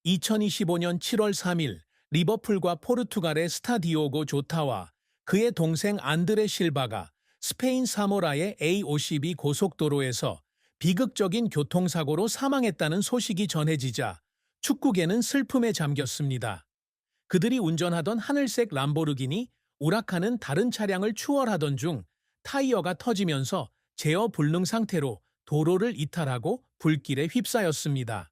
2025년 7월 3일 리버풀과 포르투갈의 스타 디오고 조타와 그의 동생 안드레 실바가 스페인 사모라의 A52 고속도로에서 비극적인 교통사고로 사망했다는 소식이 전해지자 축구계는 슬픔에 잠겼습니다. 그들이 운전하던 하늘색 람보르기니 우라카는 다른 차량을 추월하던 중 타이어가 터지면서 제어 불능 상태로 도로를 이탈하고 불길에 휩싸였습니다.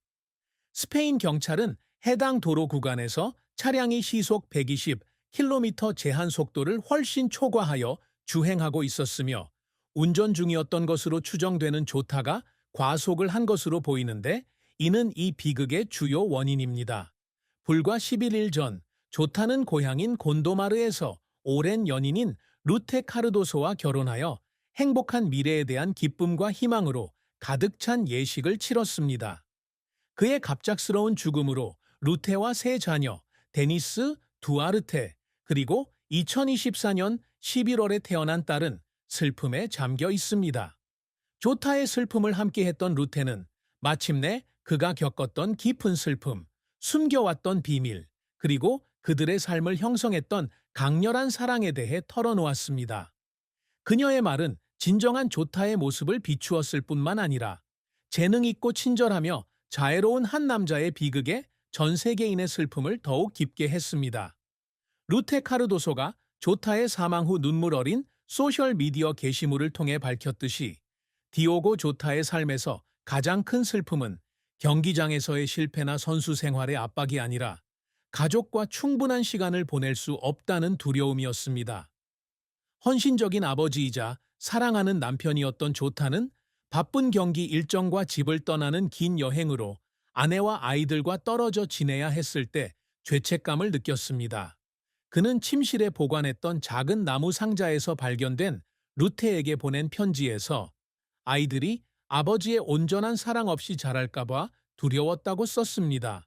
스페인 경찰은 해당 도로 구간에서 차량이 시속 120km 제한 속도를 훨씬 초과하여 주행하고 있었으며 운전 중이었던 것으로 추정되는 조타가 과속을 한 것으로 보이는데 이는 이 비극의 주요 원인입니다. 불과 11일 전 조타는 고향인 곤도마르에서 오랜 연인인 루테 카르도소와 결혼하여 행복한 미래에 대한 기쁨과 희망으로 가득 찬 예식을 치렀습니다. 그의 갑작스러운 죽음으로 루테와 세 자녀, 데니스, 두아르테, 그리고 2024년 11월에 태어난 딸은 슬픔에 잠겨 있습니다. 조타의 슬픔을 함께했던 루테는 마침내 그가 겪었던 깊은 슬픔, 숨겨왔던 비밀, 그리고 그들의 삶을 형성했던 강렬한 사랑에 대해 털어놓았습니다. 그녀의 말은 진정한 조타의 모습을 비추었을 뿐만 아니라 재능 있고 친절하며 자애로운 한 남자의 비극에 전 세계인의 슬픔을 더욱 깊게 했습니다. 루테 카르도소가 조타의 사망 후 눈물 어린 소셜미디어 게시물을 통해 밝혔듯이 디오고 조타의 삶에서 가장 큰 슬픔은 경기장에서의 실패나 선수 생활의 압박이 아니라 가족과 충분한 시간을 보낼 수 없다는 두려움이었습니다. 헌신적인 아버지이자 사랑하는 남편이었던 조타는 바쁜 경기 일정과 집을 떠나는 긴 여행으로 아내와 아이들과 떨어져 지내야 했을 때 죄책감을 느꼈습니다. 그는 침실에 보관했던 작은 나무 상자에서 발견된 루테에게 보낸 편지에서 아이들이 아버지의 온전한 사랑 없이 자랄까봐 두려웠다고 썼습니다.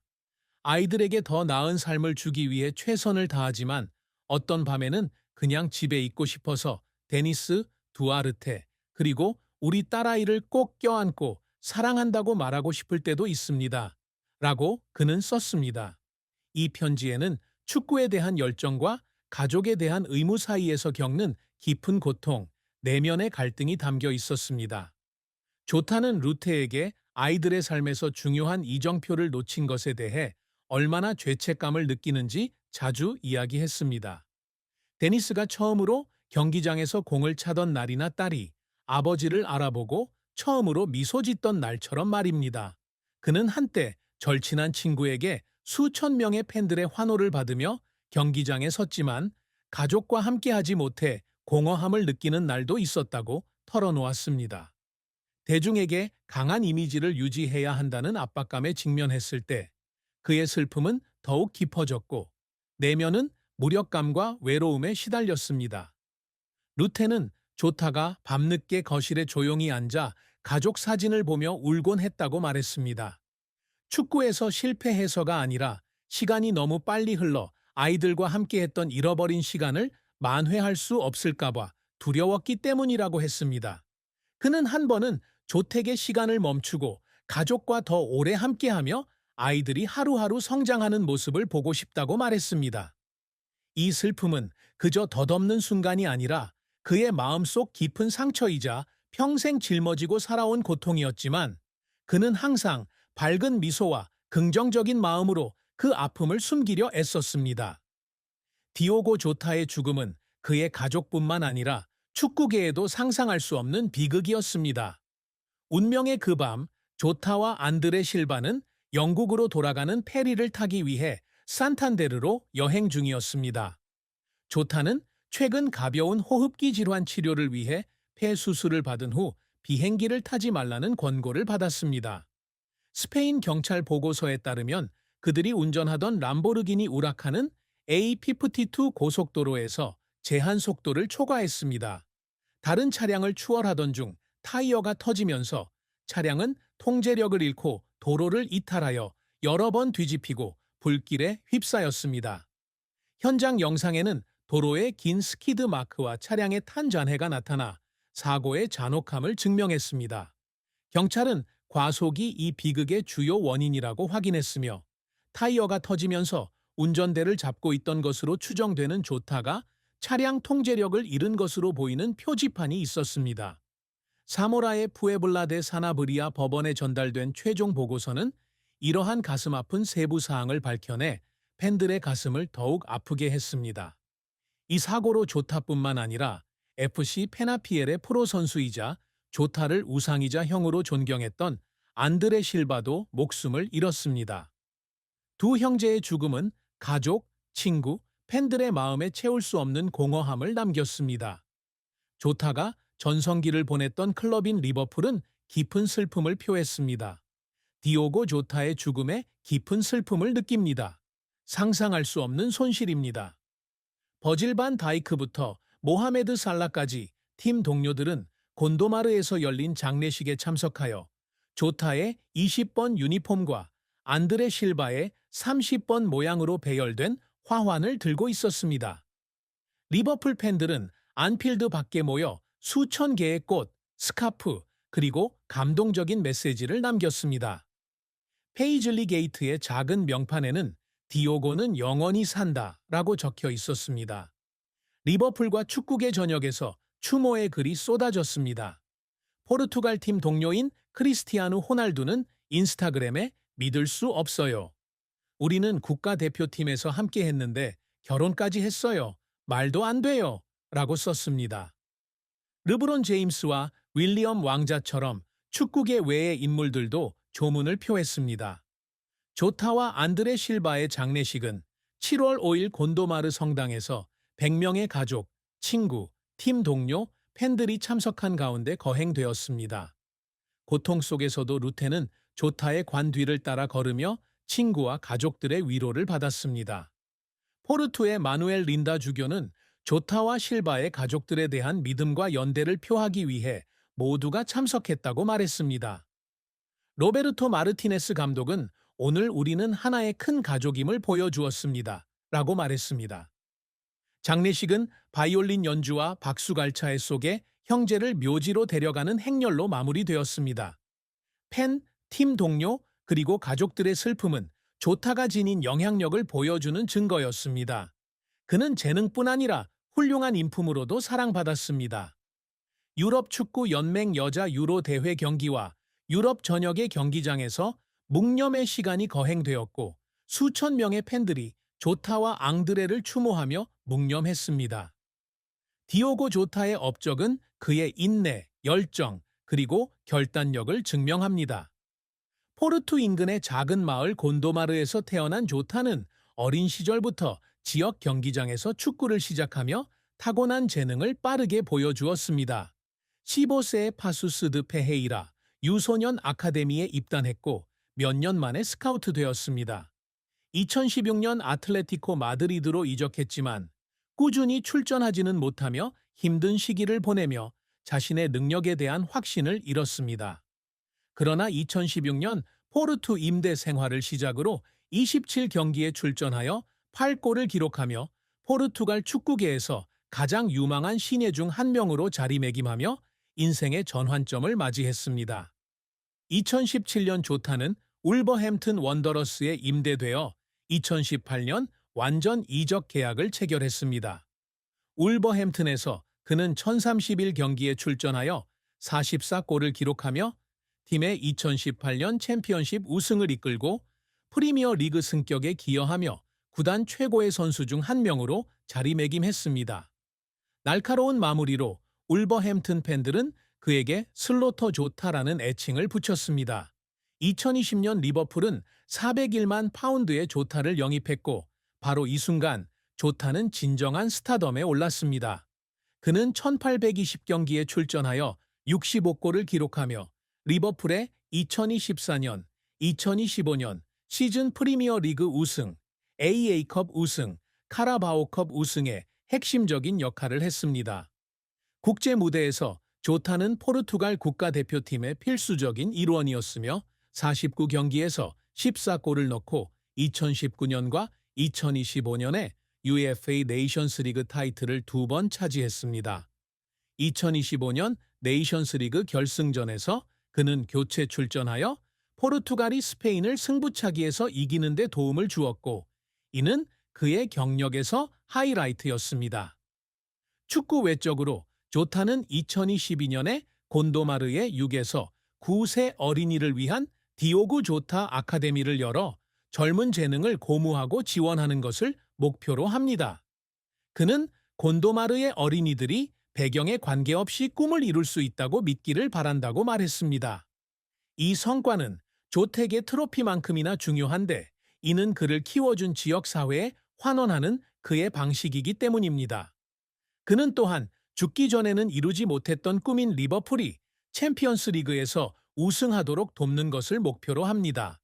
아이들에게 더 나은 삶을 주기 위해 최선을 다하지만 어떤 밤에는 그냥 집에 있고 싶어서 데니스, 두아르테, 그리고 우리 딸아이를 꼭 껴안고 사랑한다고 말하고 싶을 때도 있습니다. 라고 그는 썼습니다. 이 편지에는 축구에 대한 열정과 가족에 대한 의무 사이에서 겪는 깊은 고통, 내면의 갈등이 담겨 있었습니다. 조타는 루테에게 아이들의 삶에서 중요한 이정표를 놓친 것에 대해 얼마나 죄책감을 느끼는지 자주 이야기했습니다. 데니스가 처음으로 경기장에서 공을 차던 날이나 딸이 아버지를 알아보고 처음으로 미소 짓던 날처럼 말입니다. 그는 한때 절친한 친구에게 수천 명의 팬들의 환호를 받으며 경기장에 섰지만 가족과 함께하지 못해 공허함을 느끼는 날도 있었다고 털어놓았습니다. 대중에게 강한 이미지를 유지해야 한다는 압박감에 직면했을 때 그의 슬픔은 더욱 깊어졌고 내면은 무력감과 외로움에 시달렸습니다. 루테는 조타가 밤늦게 거실에 조용히 앉아 가족 사진을 보며 울곤 했다고 말했습니다. 축구에서 실패해서가 아니라 시간이 너무 빨리 흘러 아이들과 함께했던 잃어버린 시간을 만회할 수 없을까봐 두려웠기 때문이라고 했습니다. 그는 한 번은 조택의 시간을 멈추고 가족과 더 오래 함께하며 아이들이 하루하루 성장하는 모습을 보고 싶다고 말했습니다. 이 슬픔은 그저 덧없는 순간이 아니라 그의 마음속 깊은 상처이자 평생 짊어지고 살아온 고통이었지만 그는 항상 밝은 미소와 긍정적인 마음으로 그 아픔을 숨기려 애썼습니다. 디오고 조타의 죽음은 그의 가족뿐만 아니라 축구계에도 상상할 수 없는 비극이었습니다. 운명의 그 밤, 조타와 안드레 실바는 영국으로 돌아가는 페리를 타기 위해 산탄데르로 여행 중이었습니다. 조타는 최근 가벼운 호흡기 질환 치료를 위해 폐 수술을 받은 후 비행기를 타지 말라는 권고를 받았습니다. 스페인 경찰 보고서에 따르면 그들이 운전하던 람보르기니 우라카는 A52 고속도로에서 제한 속도를 초과했습니다. 다른 차량을 추월하던 중 타이어가 터지면서 차량은 통제력을 잃고 도로를 이탈하여 여러 번 뒤집히고 불길에 휩싸였습니다. 현장 영상에는 도로에 긴 스키드 마크와 차량의 탄 잔해가 나타나 사고의 잔혹함을 증명했습니다. 경찰은 과속이 이 비극의 주요 원인이라고 확인했으며 타이어가 터지면서 운전대를 잡고 있던 것으로 추정되는 조타가 차량 통제력을 잃은 것으로 보이는 표지판이 있었습니다. 사모라의 푸에블라 데 사나브리아 법원에 전달된 최종 보고서는 이러한 가슴 아픈 세부 사항을 밝혀내 팬들의 가슴을 더욱 아프게 했습니다. 이 사고로 조타뿐만 아니라 FC 페나피엘의 프로 선수이자 조타를 우상이자 형으로 존경했던 안드레 실바도 목숨을 잃었습니다. 두 형제의 죽음은 가족, 친구, 팬들의 마음에 채울 수 없는 공허함을 남겼습니다. 조타가 전성기를 보냈던 클럽인 리버풀은 깊은 슬픔을 표했습니다. 디오고 조타의 죽음에 깊은 슬픔을 느낍니다. 상상할 수 없는 손실입니다. 버질 반 다이크부터 모하메드 살라까지 팀 동료들은 곤도마르에서 열린 장례식에 참석하여 조타의 20번 유니폼과 안드레 실바의 30번 모양으로 배열된 화환을 들고 있었습니다. 리버풀 팬들은 안필드 밖에 모여 수천 개의 꽃, 스카프, 그리고 감동적인 메시지를 남겼습니다. 페이즐리 게이트의 작은 명판에는 디오고는 영원히 산다 라고 적혀 있었습니다. 리버풀과 축구계 전역에서 추모의 글이 쏟아졌습니다. 포르투갈 팀 동료인 크리스티아누 호날두는 인스타그램에 믿을 수 없어요. 우리는 국가대표팀에서 함께 했는데 결혼까지 했어요. 말도 안 돼요. 라고 썼습니다. 르브론 제임스와 윌리엄 왕자처럼 축구계 외의 인물들도 조문을 표했습니다. 조타와 안드레 실바의 장례식은 7월 5일 곤도마르 성당에서 100명의 가족, 친구, 팀 동료, 팬들이 참석한 가운데 거행되었습니다. 고통 속에서도 루테는 조타의 관 뒤를 따라 걸으며 친구와 가족들의 위로를 받았습니다. 포르투의 마누엘 린다 주교는 조타와 실바의 가족들에 대한 믿음과 연대를 표하기 위해 모두가 참석했다고 말했습니다. 로베르토 마르티네스 감독은 오늘 우리는 하나의 큰 가족임을 보여주었습니다. 라고 말했습니다. 장례식은 바이올린 연주와 박수갈차회 속에 형제를 묘지로 데려가는 행렬로 마무리되었습니다. 팬, 팀 동료, 그리고 가족들의 슬픔은 조타가 지닌 영향력을 보여주는 증거였습니다. 그는 재능뿐 아니라 훌륭한 인품으로도 사랑받았습니다. 유럽 축구 연맹 여자 유로 대회 경기와 유럽 전역의 경기장에서 묵념의 시간이 거행되었고 수천 명의 팬들이 조타와 앙드레를 추모하며 묵념했습니다. 디오고 조타의 업적은 그의 인내, 열정, 그리고 결단력을 증명합니다. 포르투 인근의 작은 마을 곤도마르에서 태어난 조타는 어린 시절부터 지역 경기장에서 축구를 시작하며 타고난 재능을 빠르게 보여주었습니다. 15세의 파수스 드 페헤이라 유소년 아카데미에 입단했고 몇 년 만에 스카우트 되었습니다. 2016년 아틀레티코 마드리드로 이적했지만 꾸준히 출전하지는 못하며 힘든 시기를 보내며 자신의 능력에 대한 확신을 잃었습니다. 그러나 2016년 포르투 임대 생활을 시작으로 27경기에 출전하여 8골을 기록하며 포르투갈 축구계에서 가장 유망한 신예 중 한 명으로 자리매김하며 인생의 전환점을 맞이했습니다. 2017년 조타는 울버햄튼 원더러스에 임대되어 2018년 완전 이적 계약을 체결했습니다. 울버햄튼에서 그는 1031경기에 출전하여 44골을 기록하며 팀의 2018년 챔피언십 우승을 이끌고 프리미어 리그 승격에 기여하며 구단 최고의 선수 중 한 명으로 자리매김했습니다. 날카로운 마무리로 울버햄튼 팬들은 그에게 슬로터 조타라는 애칭을 붙였습니다. 2020년 리버풀은 401만 파운드의 조타를 영입했고 바로 이 순간 조타는 진정한 스타덤에 올랐습니다. 그는 1820경기에 출전하여 65골을 기록하며 리버풀의 2024년, 2025년 시즌 프리미어 리그 우승, AA컵 우승, 카라바오컵 우승에 핵심적인 역할을 했습니다. 국제 무대에서 조타는 포르투갈 국가대표팀의 필수적인 일원이었으며 49경기에서 14골을 넣고 2019년과 2025년에 UEFA 네이션스리그 타이틀을 2번 차지했습니다. 2025년 네이션스리그 결승전에서 그는 교체 출전하여 포르투갈이 스페인을 승부차기에서 이기는 데 도움을 주었고, 이는 그의 경력에서 하이라이트였습니다. 축구 외적으로 조타는 2022년에 곤도마르의 6에서 9세 어린이를 위한 디오구 조타 아카데미를 열어 젊은 재능을 고무하고 지원하는 것을 목표로 합니다. 그는 곤도마르의 어린이들이 배경에 관계없이 꿈을 이룰 수 있다고 믿기를 바란다고 말했습니다. 이 성과는 조택의 트로피만큼이나 중요한데, 이는 그를 키워준 지역사회에 환원하는 그의 방식이기 때문입니다. 그는 또한 죽기 전에는 이루지 못했던 꿈인 리버풀이 챔피언스 리그에서 우승하도록 돕는 것을 목표로 합니다.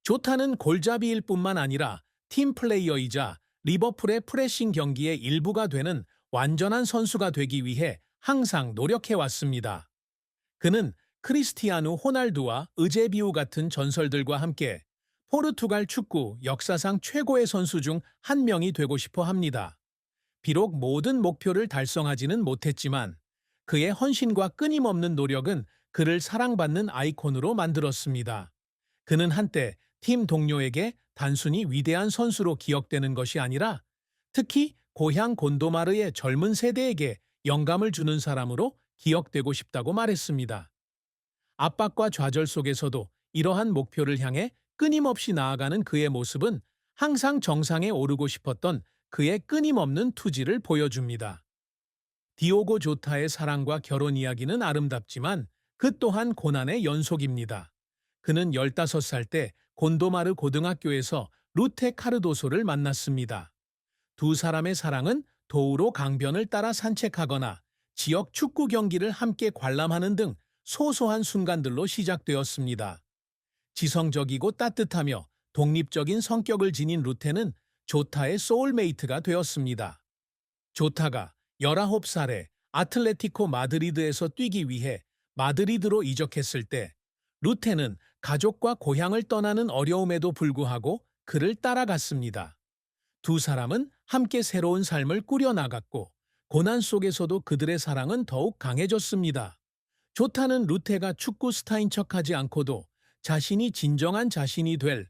조타는 골잡이일 뿐만 아니라 팀 플레이어이자 리버풀의 프레싱 경기의 일부가 되는 완전한 선수가 되기 위해 항상 노력해왔습니다. 그는 크리스티아누 호날두와 의제비우 같은 전설들과 함께 포르투갈 축구 역사상 최고의 선수 중 한 명이 되고 싶어 합니다. 비록 모든 목표를 달성하지는 못했지만 그의 헌신과 끊임없는 노력은 그를 사랑받는 아이콘으로 만들었습니다. 그는 한때 팀 동료에게 단순히 위대한 선수로 기억되는 것이 아니라 특히 고향 곤도마르의 젊은 세대에게 영감을 주는 사람으로 기억되고 싶다고 말했습니다. 압박과 좌절 속에서도 이러한 목표를 향해 끊임없이 나아가는 그의 모습은 항상 정상에 오르고 싶었던 그의 끊임없는 투지를 보여줍니다. 디오고 조타의 사랑과 결혼 이야기는 아름답지만 그 또한 고난의 연속입니다. 그는 15살 때 곤도마르 고등학교에서 루테 카르도소를 만났습니다. 두 사람의 사랑은 도우로 강변을 따라 산책하거나 지역 축구 경기를 함께 관람하는 등 소소한 순간들로 시작되었습니다. 지성적이고 따뜻하며 독립적인 성격을 지닌 루테는 조타의 소울메이트가 되었습니다. 조타가 19살에 아틀레티코 마드리드에서 뛰기 위해 마드리드로 이적했을 때 루테는 가족과 고향을 떠나는 어려움에도 불구하고 그를 따라갔습니다. 두 사람은 함께 새로운 삶을 꾸려나갔고 고난 속에서도 그들의 사랑은 더욱 강해졌습니다. 조타는 루테가 축구 스타인 척하지 않고도 진정한 자신이 될